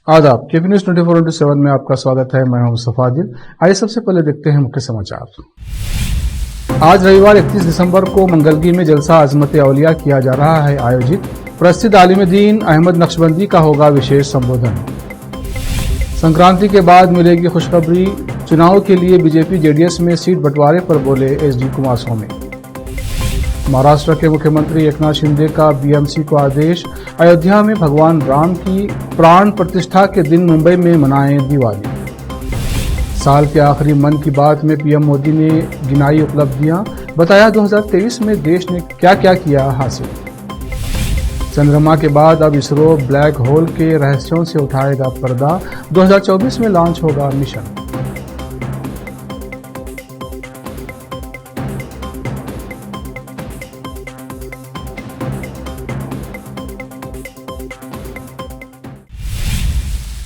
आदाब, KP news 24/7 में आपका स्वागत है। मैं हूं मुस्तफा आदिल। आइए सबसे पहले देखते हैं मुख्य समाचार। आज रविवार 31 दिसंबर को मंगलगी में जलसा अजमत औलिया किया जा रहा है आयोजित। प्रसिद्ध आलिम दीन अहमद नक्शबंदी का होगा विशेष संबोधन। संक्रांति के बाद मिलेगी खुशखबरी, चुनाव के लिए बीजेपी जेडीएस में सीट बंटवारे पर बोले एसडी कुमारस्वामी। महाराष्ट्र के मुख्यमंत्री एकनाथ शिंदे का बीएमसी को आदेश, अयोध्या में भगवान राम की प्राण प्रतिष्ठा के दिन मुंबई में मनाएं दिवाली। साल के आखिरी मन की बात में पीएम मोदी ने गिनाई उपलब्धियां, बताया 2023 में देश ने क्या क्या किया हासिल। चंद्रमा के बाद अब इसरो ब्लैक होल के रहस्यों से उठाएगा पर्दा, 2024 में लॉन्च होगा मिशन।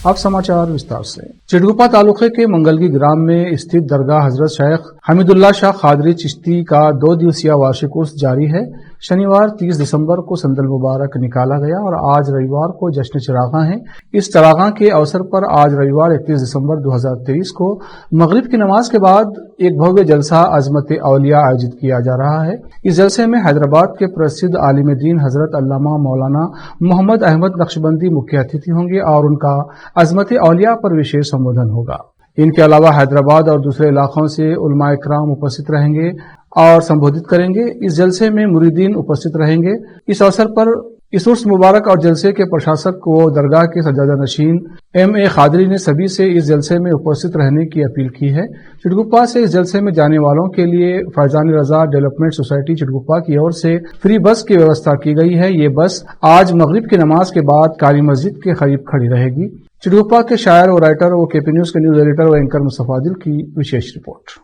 अब समाचार विस्तार से। चिड़गुप्पा तालुके के मंगलगी ग्राम में स्थित दरगाह हजरत शेख हमीदुल्लाह शाह कादरी चिश्ती का 2 दिवसीय वार्षिक उर्स जारी है। शनिवार 30 दिसंबर को संदल मुबारक निकाला गया और आज रविवार को जश्न चिरागा है। इस चिरागा के अवसर पर आज रविवार 31 दिसंबर 2023 को मगरिब की नमाज के बाद एक भव्य जलसा अजमत औलिया आयोजित किया जा रहा है। इस जलसे में हैदराबाद के प्रसिद्ध आलिम दीन हजरत अल्लामा मौलाना मोहम्मद अहमद नक्शबंदी मुख्य अतिथि होंगे और उनका अजमत औलिया पर विशेष संबोधन होगा। इनके अलावा हैदराबाद और दूसरे इलाकों से उलमा इकराम उपस्थित रहेंगे और संबोधित करेंगे। इस जलसे में मुरीदीन उपस्थित रहेंगे। इस अवसर पर इस उर्स मुबारक और जलसे के प्रशासक व दरगाह के सज्जादा नशीन M.A. खादरी ने सभी से इस जलसे में उपस्थित रहने की अपील की है। चिड़गुप्पा से इस जलसे में जाने वालों के लिए फैजान रजा डेवलपमेंट सोसाइटी चिड़गुप्पा की ओर से फ्री बस की व्यवस्था की गई है। ये बस आज मगरिब की नमाज के बाद कारी मस्जिद के करीब खड़ी रहेगी। चिड़गुप्पा के शायर व राइटर व केपी न्यूज के न्यूज एडिटर व एंकर मुस्तफा आदिल की विशेष रिपोर्ट।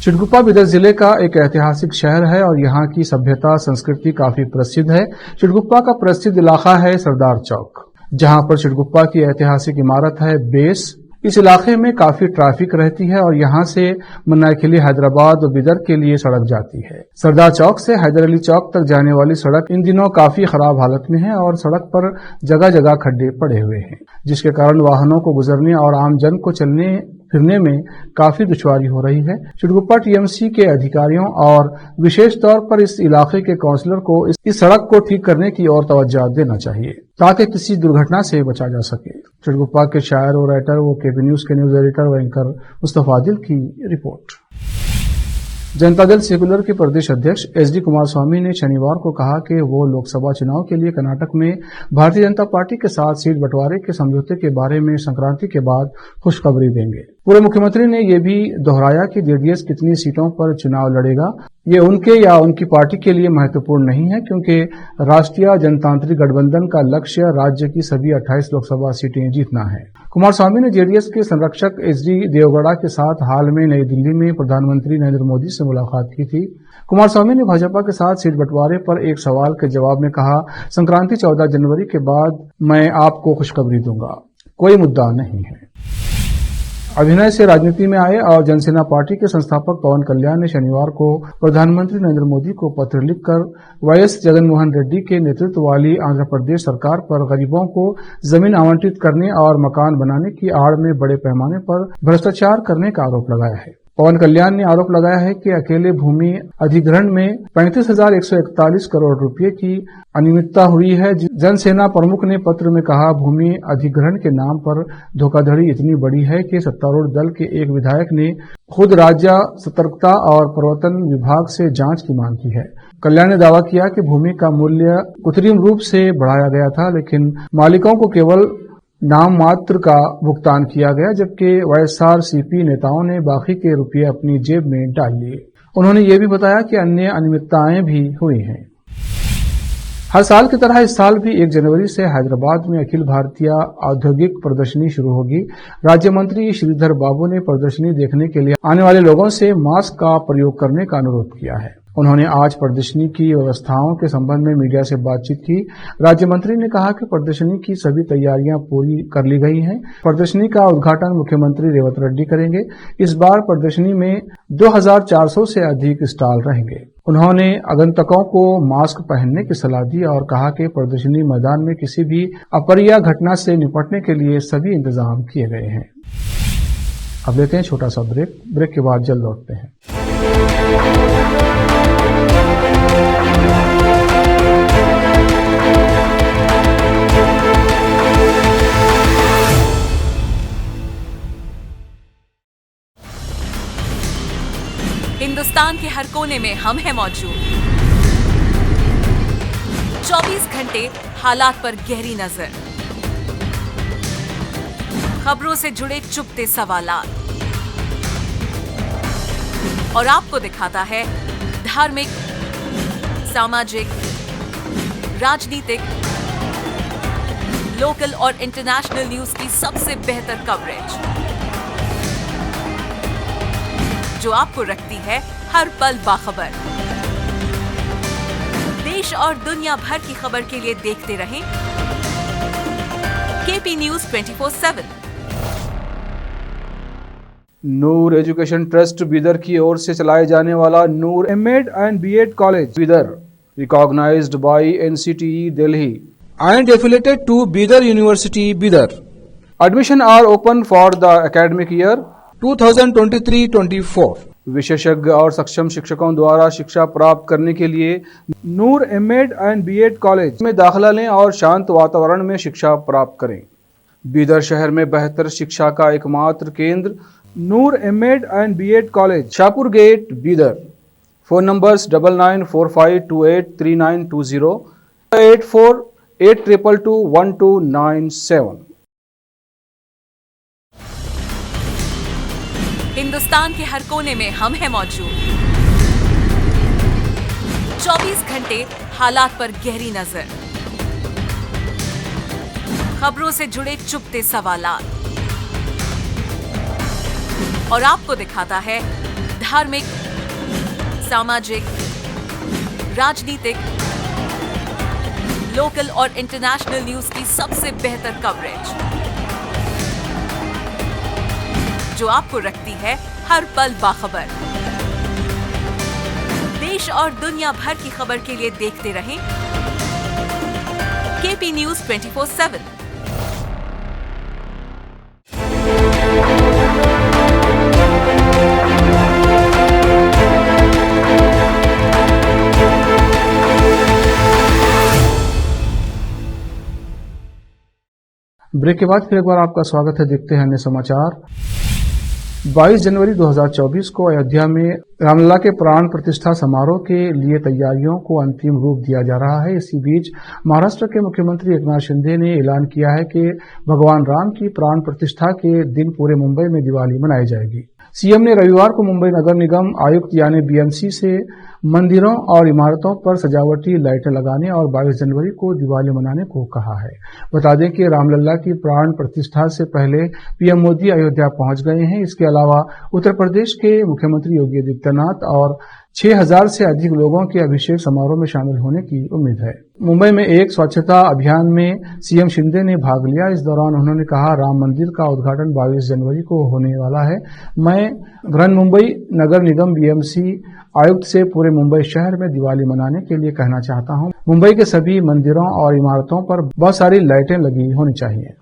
चिड़गुप्पा बिदर जिले का एक ऐतिहासिक शहर है और यहाँ की सभ्यता संस्कृति काफी प्रसिद्ध है। चिड़गुप्पा का प्रसिद्ध इलाका है सरदार चौक, जहाँ पर चिड़गुप्पा की ऐतिहासिक इमारत है बेस। इस इलाके में काफी ट्रैफिक रहती है और यहाँ से मन्नारखिली हैदराबाद और बिदर के लिए सड़क जाती है। सरदार चौक से हैदर अली चौक तक जाने वाली सड़क इन दिनों काफी खराब हालत में है और सड़क पर जगह जगह खड्डे पड़े हुए हैं, जिसके कारण वाहनों को गुजरने और आम जन को चलने फिरने में काफी दुश्वारी हो रही है। चिड़गुप्पा टीएमसी के अधिकारियों और विशेष तौर पर इस इलाके के काउंसलर को इस सड़क को ठीक करने की ओर तवज्जो देना चाहिए ताकि किसी दुर्घटना से बचा जा सके। चिड़गुप्पा के शायर व राइटर व केपी न्यूज के न्यूज एडिटर व एंकर मुस्तफा आदिल की रिपोर्ट। जनता दल सेकुलर के प्रदेश अध्यक्ष एसडी कुमारस्वामी ने शनिवार को कहा कि वो लोकसभा चुनाव के लिए कर्नाटक में भारतीय जनता पार्टी के साथ सीट बंटवारे के समझौते के बारे में संक्रांति के बाद खुशखबरी देंगे। पूर्व मुख्यमंत्री ने यह भी दोहराया कि जेडीएस कितनी सीटों पर चुनाव लड़ेगा ये उनके या उनकी पार्टी के लिए महत्वपूर्ण नहीं है, क्योंकि राष्ट्रीय जनतांत्रिक गठबंधन का लक्ष्य राज्य की सभी 28 लोकसभा सीटें जीतना है। कुमारस्वामी ने जेडीएस के संरक्षक एचडी देवगौड़ा के साथ हाल में नई दिल्ली में प्रधानमंत्री नरेंद्र मोदी से मुलाकात की थी। कुमारस्वामी ने भाजपा के साथ सीट बंटवारे पर एक सवाल के जवाब में कहा, संक्रांति 14 जनवरी के बाद मैं आपको खुशखबरी दूंगा, कोई मुद्दा नहीं है। अभिनय से राजनीति में आए और जनसेना पार्टी के संस्थापक पवन कल्याण ने शनिवार को प्रधानमंत्री नरेंद्र मोदी को पत्र लिखकर वाईएस जगनमोहन रेड्डी के नेतृत्व वाली आंध्र प्रदेश सरकार पर गरीबों को जमीन आवंटित करने और मकान बनाने की आड़ में बड़े पैमाने पर भ्रष्टाचार करने का आरोप लगाया है। पवन कल्याण ने आरोप लगाया है कि अकेले भूमि अधिग्रहण में 35,141 करोड़ रुपए की अनियमितता हुई है। जनसेना प्रमुख ने पत्र में कहा, भूमि अधिग्रहण के नाम पर धोखाधड़ी इतनी बड़ी है कि सत्तारूढ़ दल के एक विधायक ने खुद राज्य सतर्कता और प्रवर्तन विभाग से जांच की मांग की है। कल्याण ने दावा किया कि भूमि का मूल्य कृत्रिम रूप से बढ़ाया गया था, लेकिन मालिकों को केवल नाम मात्र का भुगतान किया गया, जबकि वाईएसआरसीपी नेताओं ने बाकी के रुपये अपनी जेब में डाल लिए। उन्होंने ये भी बताया कि अन्य अनियमितताएं भी हुई हैं। हर साल की तरह इस साल भी 1 जनवरी से हैदराबाद में अखिल भारतीय औद्योगिक प्रदर्शनी शुरू होगी। राज्य मंत्री श्रीधर बाबू ने प्रदर्शनी देखने के लिए आने वाले लोगों से मास्क का प्रयोग करने का अनुरोध किया है। उन्होंने आज प्रदर्शनी की व्यवस्थाओं के संबंध में मीडिया से बातचीत की। राज्य मंत्री ने कहा कि प्रदर्शनी की सभी तैयारियां पूरी कर ली गई हैं। प्रदर्शनी का उद्घाटन मुख्यमंत्री रेवंत रेड्डी करेंगे। इस बार प्रदर्शनी में 2400 से अधिक स्टॉल रहेंगे। उन्होंने आगंतुकों को मास्क पहनने की सलाह दी और कहा कि प्रदर्शनी मैदान में किसी भी अप्रिय घटना से निपटने के लिए सभी इंतजाम किए गए हैं। अब लेते हैं छोटा सा ब्रेक के बाद जल्द लौटते हैं। हिंदुस्तान के हर कोने में हम हैं मौजूद। 24 घंटे हालात पर गहरी नजर, खबरों से जुड़े चुपते सवालात और आपको दिखाता है धार्मिक, सामाजिक, राजनीतिक, लोकल और इंटरनेशनल न्यूज की सबसे बेहतर कवरेज जो आपको रखती है हर पल बाखबर। देश और दुनिया भर की खबर के लिए देखते रहें KP news 24/7। Noor education trust Bidar की ओर से चलाए जाने वाला Noor MEd and BEd college Bidar, recognised by NCTE Delhi and affiliated to Bidar University, Bidar. Admission are open for the academic year 2023-24. विशेषज्ञ और सक्षम शिक्षकों द्वारा शिक्षा प्राप्त करने के लिए नूर एमएड एंड बीएड कॉलेज में दाखिला लें और शांत वातावरण में शिक्षा प्राप्त करें। बीदर शहर में बेहतर शिक्षा का एकमात्र केंद्र Noor MEd and BEd college, Shahpur gate, Bidar. Phone numbers 9945283920, 8482221297। Hindustan के हर कोने में हम हैं मौजूद। 24 घंटे हालात पर गहरी नजर, खबरों से जुड़े चुपते सवालात और आपको दिखाता है धार्मिक, सामाजिक, राजनीतिक, लोकल और इंटरनेशनल न्यूज की सबसे बेहतर कवरेज जो आपको रखती है हर पल बाखबर। देश और दुनिया भर की खबर के लिए देखते रहें केपी न्यूज 24/7। ब्रेक के बाद फिर एक बार आपका स्वागत है। देखते हैं अन्य समाचार। 22 जनवरी 2024 को अयोध्या में रामलला के प्राण प्रतिष्ठा समारोह के लिए तैयारियों को अंतिम रूप दिया जा रहा है। इसी बीच महाराष्ट्र के मुख्यमंत्री एकनाथ शिंदे ने ऐलान किया है कि भगवान राम की प्राण प्रतिष्ठा के दिन पूरे मुंबई में दिवाली मनाई जाएगी। सीएम ने रविवार को मुंबई नगर निगम आयुक्त यानी बीएमसी से मंदिरों और इमारतों पर सजावटी लाइटें लगाने और 22 जनवरी को दिवाली मनाने को कहा है। बता दें कि रामलला की प्राण प्रतिष्ठा से पहले पीएम मोदी अयोध्या पहुंच गए हैं। इसके अलावा उत्तर प्रदेश के मुख्यमंत्री योगी आदित्यनाथ और 6000 से अधिक लोगों के अभिषेक समारोह में शामिल होने की उम्मीद है। मुंबई में एक स्वच्छता अभियान में सीएम शिंदे ने भाग लिया। इस दौरान उन्होंने कहा, राम मंदिर का उद्घाटन 22 जनवरी को होने वाला है। मैं बृहन्मुंबई नगर निगम बीएमसी आयुक्त से पूरे मुंबई शहर में दिवाली मनाने के लिए कहना चाहता हूं। मुंबई के सभी मंदिरों और इमारतों पर बहुत सारी लाइटें लगी होनी चाहिए।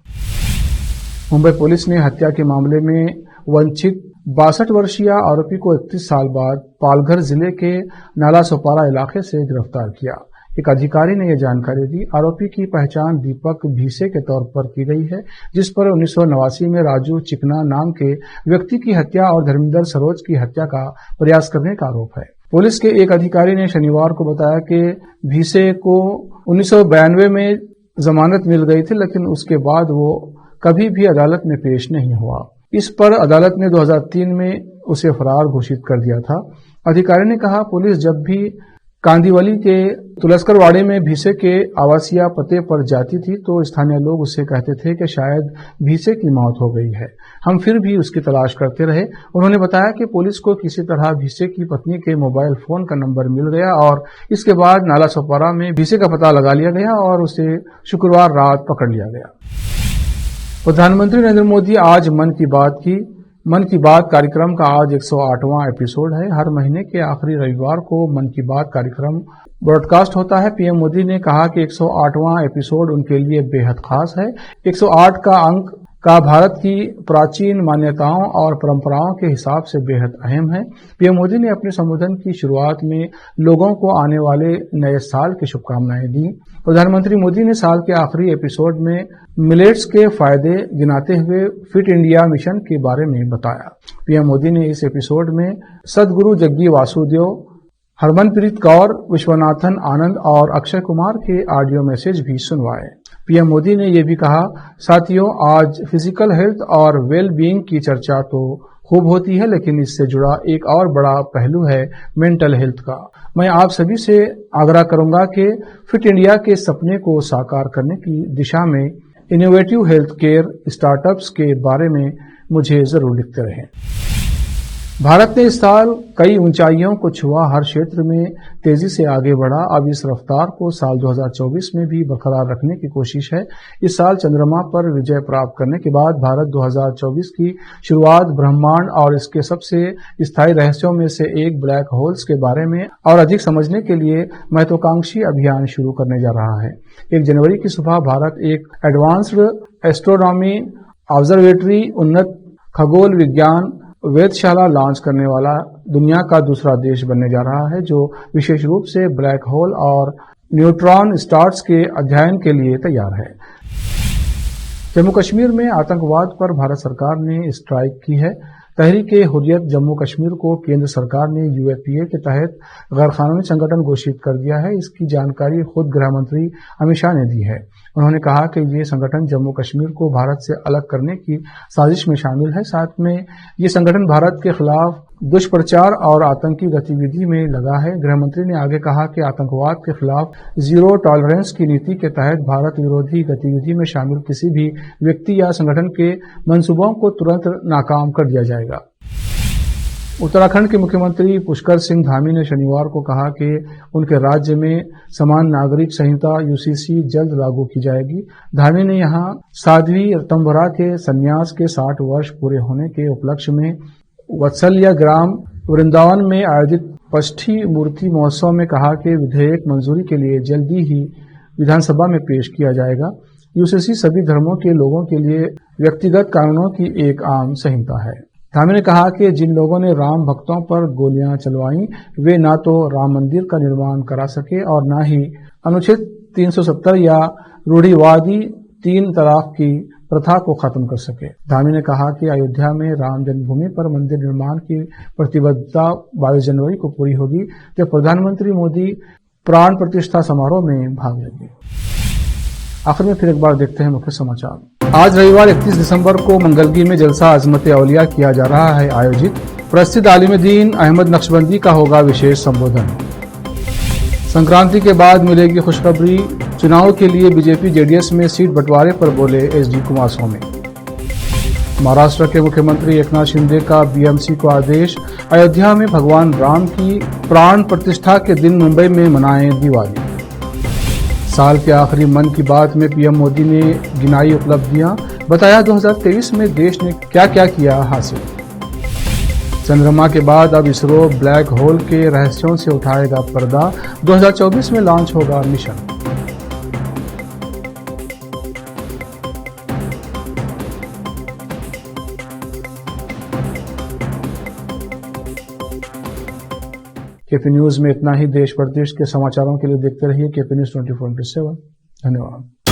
मुंबई पुलिस ने हत्या के मामले में वंचित 62 वर्षीय आरोपी को 31 साल बाद पालघर जिले के नाला सोपारा इलाके से गिरफ्तार किया। एक अधिकारी ने यह जानकारी दी। आरोपी की पहचान दीपक भीसे के तौर पर की गई है, जिस पर 1989 में राजू चिकना नाम के व्यक्ति की हत्या और धर्मेंद्र सरोज की हत्या का प्रयास करने का आरोप है। पुलिस के एक अधिकारी ने शनिवार को बताया कि भीसे को 1992 में जमानत मिल गई थी, लेकिन उसके बाद वो कभी भी अदालत में पेश नहीं हुआ। इस पर अदालत ने 2003 में उसे फरार घोषित कर दिया था। अधिकारी ने कहा, पुलिस जब भी कांदीवली के तुलस्करवाड़े में भीसे के आवासीय पते पर जाती थी तो स्थानीय लोग उससे कहते थे कि शायद भीसे की मौत हो गई है। हम फिर भी उसकी तलाश करते रहे। उन्होंने बताया कि पुलिस को किसी तरह भीसे की पत्नी के मोबाइल फोन का नंबर मिल गया और इसके बाद नाला सोपारा में भीसे का पता लगा लिया गया और उसे शुक्रवार रात पकड़ लिया गया। प्रधानमंत्री नरेंद्र मोदी आज मन की बात की मन की बात कार्यक्रम का आज 108वां एपिसोड है। हर महीने के आखिरी रविवार को मन की बात कार्यक्रम ब्रॉडकास्ट होता है। पीएम मोदी ने कहा कि 108वां एपिसोड उनके लिए बेहद खास है। 108 का अंक का भारत की प्राचीन मान्यताओं और परंपराओं के हिसाब से बेहद अहम है। पीएम मोदी ने अपने संबोधन की शुरुआत में लोगों को आने वाले नए साल की शुभकामनाएं दी। प्रधानमंत्री मोदी ने साल के आखिरी एपिसोड में मिलेट्स के फायदे गिनाते हुए फिट इंडिया मिशन के बारे में बताया। पीएम मोदी ने इस एपिसोड में सदगुरु जग्गी वासुदेव, हरमनप्रीत कौर, विश्वनाथन आनंद और अक्षय कुमार के ऑडियो मैसेज भी सुनवाए। पीएम मोदी ने यह भी कहा, साथियों, आज फिजिकल हेल्थ और वेल बीइंग की चर्चा तो खूब होती है, लेकिन इससे जुड़ा एक और बड़ा पहलू है मेंटल हेल्थ का। मैं आप सभी से आग्रह करूंगा कि फिट इंडिया के सपने को साकार करने की दिशा में इनोवेटिव हेल्थ केयर स्टार्टअप्स के बारे में मुझे जरूर लिखते रहें। भारत ने इस साल कई ऊंचाइयों को छुआ, हर क्षेत्र में तेजी से आगे बढ़ा। अब इस रफ्तार को साल 2024 में भी बरकरार रखने की कोशिश है। इस साल चंद्रमा पर विजय प्राप्त करने के बाद भारत 2024 की शुरुआत ब्रह्मांड और इसके सबसे स्थायी रहस्यों में से एक ब्लैक होल्स के बारे में और अधिक समझने के लिए महत्वाकांक्षी अभियान शुरू करने जा रहा है। 1 जनवरी की सुबह भारत एक एडवांस्ड एस्ट्रोनॉमी ऑब्जर्वेटरी, उन्नत खगोल विज्ञान वेधशाला लॉन्च करने वाला दुनिया का दूसरा देश बनने जा रहा है, जो विशेष रूप से ब्लैक होल और न्यूट्रॉन स्टार्स के अध्ययन के लिए तैयार है। जम्मू कश्मीर में आतंकवाद पर भारत सरकार ने स्ट्राइक की है। तहरीक-ए-हुर्रियत जम्मू कश्मीर को केंद्र सरकार ने यूएपीए के तहत गैरकानूनी संगठन घोषित कर दिया है। इसकी जानकारी खुद गृह मंत्री अमित शाह ने दी है। उन्होंने कहा कि ये संगठन जम्मू कश्मीर को भारत से अलग करने की साजिश में शामिल है। साथ में ये संगठन भारत के खिलाफ दुष्प्रचार और आतंकी गतिविधि में लगा है। गृह मंत्री ने आगे कहा कि आतंकवाद के खिलाफ जीरो टॉलरेंस की नीति के तहत भारत विरोधी गतिविधि में शामिल किसी भी व्यक्ति या संगठन के मंसूबों को तुरंत नाकाम कर दिया जाएगा। उत्तराखंड के मुख्यमंत्री पुष्कर सिंह धामी ने शनिवार को कहा कि उनके राज्य में समान नागरिक संहिता यूसीसी जल्द लागू की जाएगी। धामी ने यहां साध्वी ऋतंभरा के संन्यास के 60 वर्ष पूरे होने के उपलक्ष्य में वत्सल्य ग्राम वृंदावन में आयोजित पष्ठी मूर्ति महोत्सव में कहा कि विधेयक मंजूरी के लिए जल्दी ही विधानसभा में पेश किया जाएगा। यूसीसी सभी धर्मों के लोगों के लिए व्यक्तिगत कानूनों की एक आम संहिता है। धामी ने कहा कि जिन लोगों ने राम भक्तों पर गोलियां चलवाई, वे ना तो राम मंदिर का निर्माण करा सके और न ही अनुच्छेद 370 या रूढ़िवादी 3 तलाक की प्रथा को खत्म कर सके। धामी ने कहा कि अयोध्या में राम जन्मभूमि पर मंदिर निर्माण की प्रतिबद्धता 22 जनवरी को पूरी होगी, जब प्रधानमंत्री मोदी प्राण प्रतिष्ठा समारोह में भाग लेंगे। आखिर में फिर एक बार देखते हैं मुख्य समाचार। आज रविवार 31 दिसंबर को मंगलगी में जलसा अजमत औलिया किया जा रहा है आयोजित। प्रसिद्ध आलिम दीन अहमद नक्शबंदी का होगा विशेष संबोधन। संक्रांति के बाद मिलेगी खुशखबरी, चुनाव के लिए बीजेपी जेडीएस में सीट बंटवारे पर बोले एसडी कुमारस्वामी। महाराष्ट्र के मुख्यमंत्री एकनाथ शिंदे का बीएमसी को आदेश, अयोध्या में भगवान राम की प्राण प्रतिष्ठा के दिन मुंबई में मनाएं दिवाली। साल के आखिरी मन की बात में पीएम मोदी ने गिनाई उपलब्धियां, बताया 2023 में देश ने क्या क्या किया हासिल। चंद्रमा के बाद अब इसरो ब्लैक होल के रहस्यों से उठाएगा पर्दा, 2024 में लॉन्च होगा मिशन। केपी न्यूज में इतना ही। देश प्रदेश के समाचारों के लिए देखते रहिए केपी न्यूज 24/7। धन्यवाद।